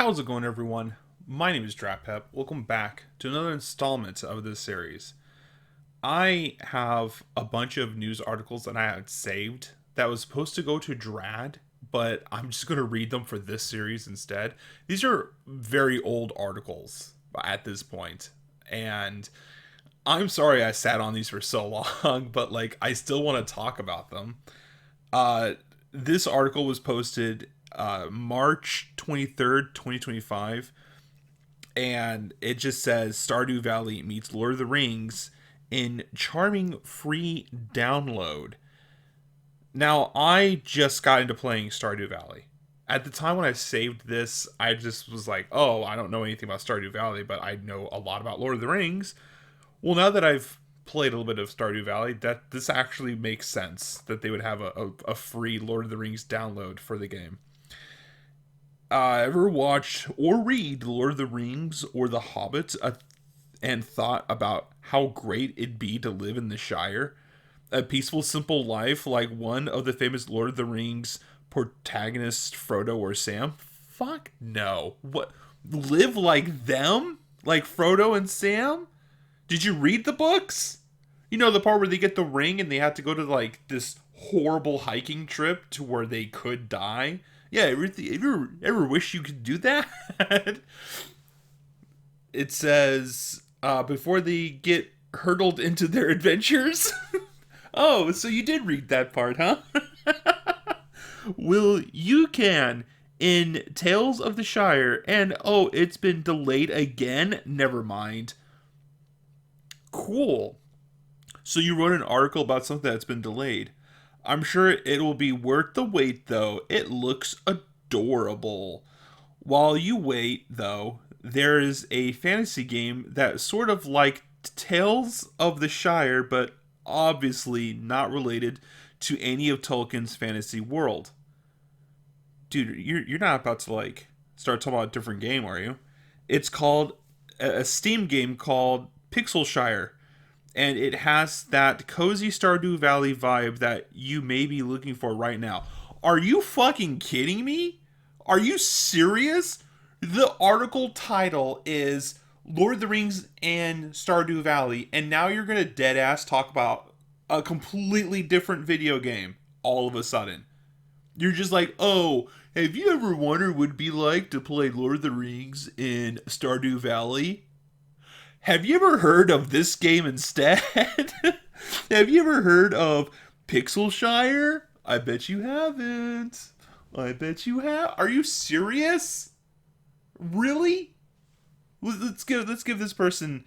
How's it going, everyone? My name is DrapPep. Welcome back to another installment of this series. I have a bunch of news articles that I had saved that was supposed to go to Drad, but I'm just going to read them for this series instead. These are very old articles at this point, and I'm sorry I sat on these for so long, but I still want to talk about them. Uh, this article was posted March 23rd, 2025, and it just says Stardew Valley meets Lord of the Rings in charming free download. Now, I just got into playing Stardew Valley. At the time when I saved this, I just was like, oh, I don't know anything about Stardew Valley, but I know a lot about Lord of the Rings. Well, now that I've played a little bit of Stardew Valley, that this actually makes sense that they would have a free Lord of the Rings download for the game. Ever watched or read The Lord of the Rings or The Hobbit and thought about how great it'd be to live in the Shire? A peaceful, simple life like one of the famous Lord of the Rings protagonists, Frodo or Sam? Fuck no. What? Live like them? Like Frodo and Sam? Did you read the books? You know, the part where they get the ring and they have to go to this horrible hiking trip to where they could die? Yeah, ever wish you could do that? It says, before they get hurtled into their adventures. Oh, so you did read that part, huh? Well, you can in Tales of the Shire, and oh, it's been delayed again? Never mind. Cool. So you wrote an article about something that's been delayed. I'm sure it will be worth the wait, though. It looks adorable. While you wait, though, there is a fantasy game that's sort of like Tales of the Shire, but obviously not related to any of Tolkien's fantasy world. Dude, you're not about to start talking about a different game, are you? It's called a Steam game called Pixel Shire, and it has that cozy Stardew Valley vibe that you may be looking for right now. Are you fucking kidding me? Are you serious? The article title is Lord of the Rings and Stardew Valley, and now you're gonna dead ass talk about a completely different video game all of a sudden. You're just like, oh, have you ever wondered what it'd be like to play Lord of the Rings in Stardew Valley? Have you ever heard of this game instead? Have you ever heard of Pixel Shire? I bet you haven't. I bet you have. Are you serious? Really? Let's give this person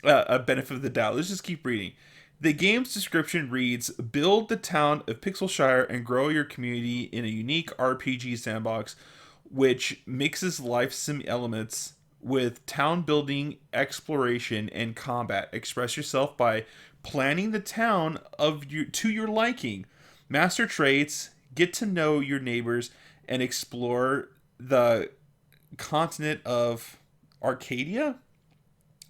a benefit of the doubt. Let's just keep reading. The game's description reads: build the town of Pixelshire and grow your community in a unique RPG sandbox which mixes life sim elements with town building, exploration, and combat. Express yourself by planning the town to your liking. Master traits, get to know your neighbors, and explore the continent of Arcadia.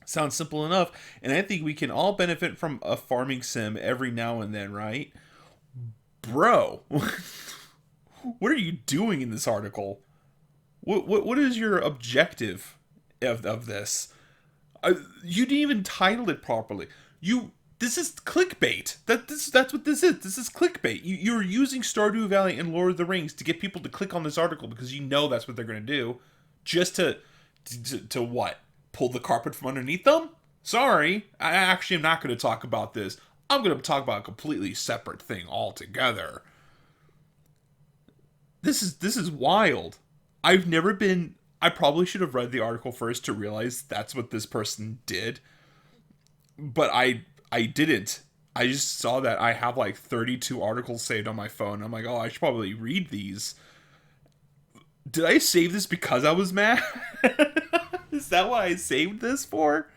Sounds simple enough, and I think we can all benefit from a farming sim every now and then, right? Bro, what are you doing in this article? What is your objective of this? You didn't even title it properly. This is clickbait. That's what this is. This is clickbait. You're using Stardew Valley and Lord of the Rings to get people to click on this article because you know that's what they're going to do, just to what? Pull the carpet from underneath them? Sorry, I actually am not going to talk about this. I'm going to talk about a completely separate thing altogether. This is wild. I've never been. I probably should have read the article first to realize that's what this person did, but I didn't. I just saw that I have 32 articles saved on my phone. I'm like, oh, I should probably read these. Did I save this because I was mad? Is that what I saved this for?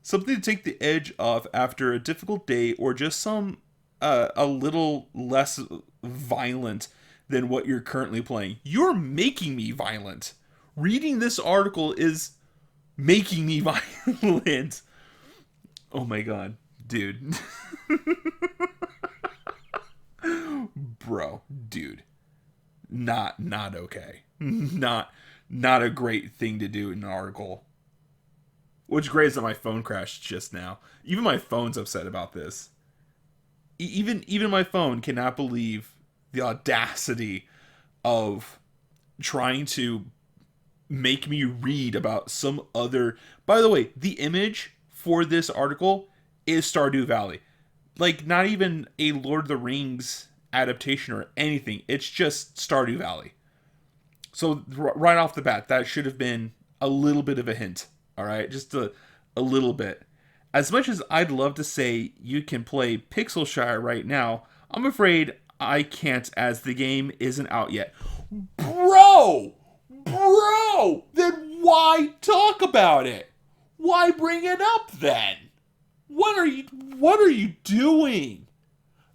Something to take the edge off after a difficult day, or just some a little less violent than what you're currently playing. You're making me violent. Reading this article is making me violent. Oh my god, dude. Bro, dude. Not okay. Not not a great thing to do in an article. Which great is that my phone crashed just now. Even my phone's upset about this. Even my phone cannot believe the audacity of trying to make me read about some other. By the way, the image for this article is Stardew Valley. Like, not even a Lord of the Rings adaptation or anything. It's just Stardew Valley. So, right off the bat, that should have been a little bit of a hint. All right? Just a little bit. As much as I'd love to say you can play Pixelshire right now, I'm afraid I can't, as the game isn't out yet. Bro! Bro! Then why talk about it? Why bring it up then? What are you doing?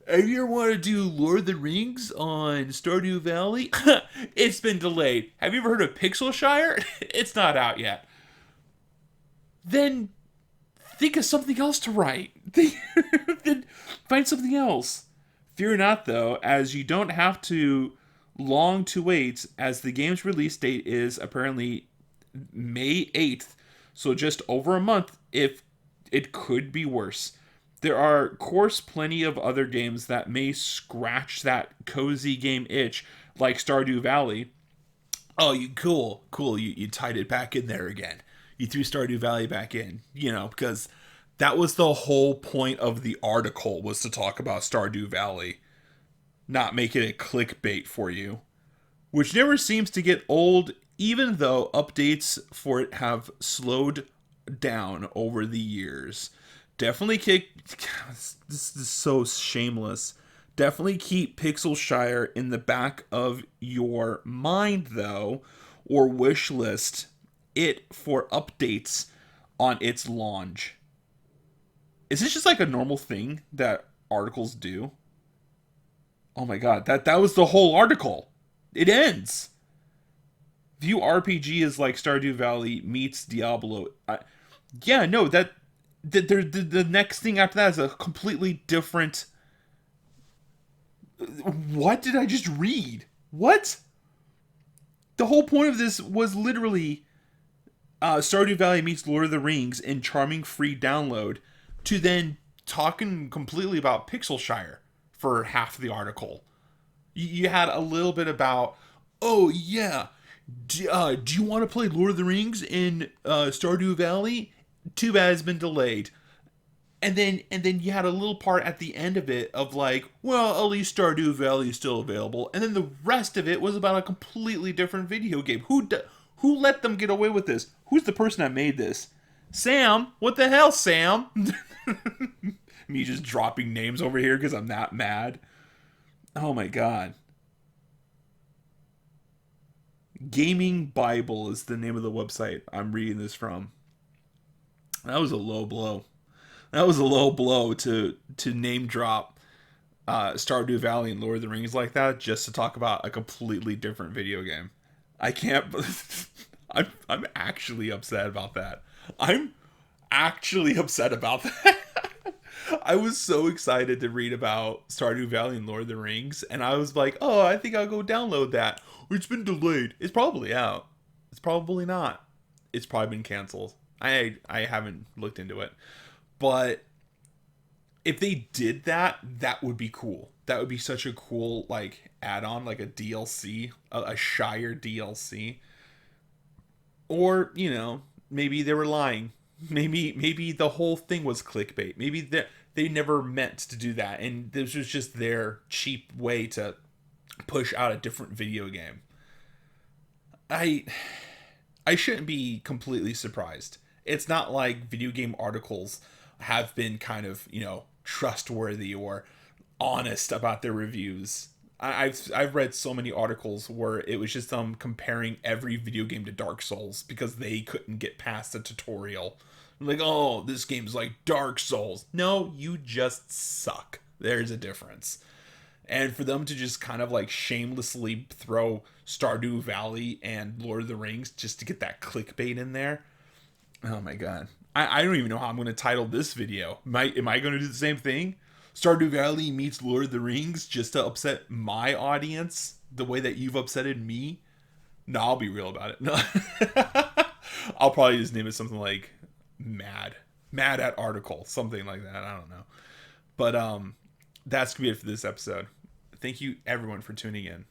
If you want to do Lord of the Rings on Stardew Valley, it's been delayed. Have you ever heard of Pixelshire? It's not out yet. Then think of something else to write. Then find something else. Fear not, though, as you don't have to long to wait, as the game's release date is apparently May 8th, so just over a month. If it could be worse. There are, of course, plenty of other games that may scratch that cozy game itch, like Stardew Valley. Oh, cool. You tied it back in there again. You threw Stardew Valley back in, because that was the whole point of the article, was to talk about Stardew Valley, not make it a clickbait for you, which never seems to get old, even though updates for it have slowed down over the years. Definitely this is so shameless. Definitely keep Pixelshire in the back of your mind, though, or wish list it for updates on its launch. Is this just like a normal thing that articles do? Oh my god, that was the whole article. It ends. View RPG is like Stardew Valley meets Diablo. Yeah, no, the next thing after that is a completely different. What did I just read? What? The whole point of this was literally Stardew Valley meets Lord of the Rings in charming free download, to then talking completely about Pixelshire for half the article. You had a little bit about, oh yeah, do you want to play Lord of the Rings in Stardew Valley? Too bad it's been delayed. And then you had a little part at the end of it of like, well, at least Stardew Valley is still available. And then the rest of it was about a completely different video game. Who let them get away with this? Who's the person that made this? Sam? What the hell, Sam? Me just dropping names over here because I'm that mad. Oh my god. Gaming Bible is the name of the website I'm reading this from. That was a low blow. That was a low blow to name drop Stardew Valley and Lord of the Rings like that, just to talk about a completely different video game. I can't. I'm actually upset about that. I'm actually upset about that. I was so excited to read about Stardew Valley and Lord of the Rings, and I was like, oh, I think I'll go download that. It's been delayed. It's probably out. It's probably not. It's probably been canceled. I haven't looked into it. But if they did that, that would be cool. That would be such a cool, like, add-on, like a DLC, a Shire DLC. Or, maybe they were lying. Maybe the whole thing was clickbait. Maybe they never meant to do that, and this was just their cheap way to push out a different video game. I shouldn't be completely surprised. It's not like video game articles have been kind of, trustworthy or honest about their reviews. I've read so many articles where it was just them comparing every video game to Dark Souls because they couldn't get past the tutorial. Like, oh, this game's like Dark Souls. No, you just suck. There's a difference. And for them to just kind of like shamelessly throw Stardew Valley and Lord of the Rings just to get that clickbait in there. Oh my god. I don't even know how I'm going to title this video. Am I going to do the same thing? Stardew Valley meets Lord of the Rings just to upset my audience the way that you've upsetted me? No, I'll be real about it. No. I'll probably just name it something like mad at article, something like that. I don't know. But that's gonna be it for this episode. Thank you everyone for tuning in.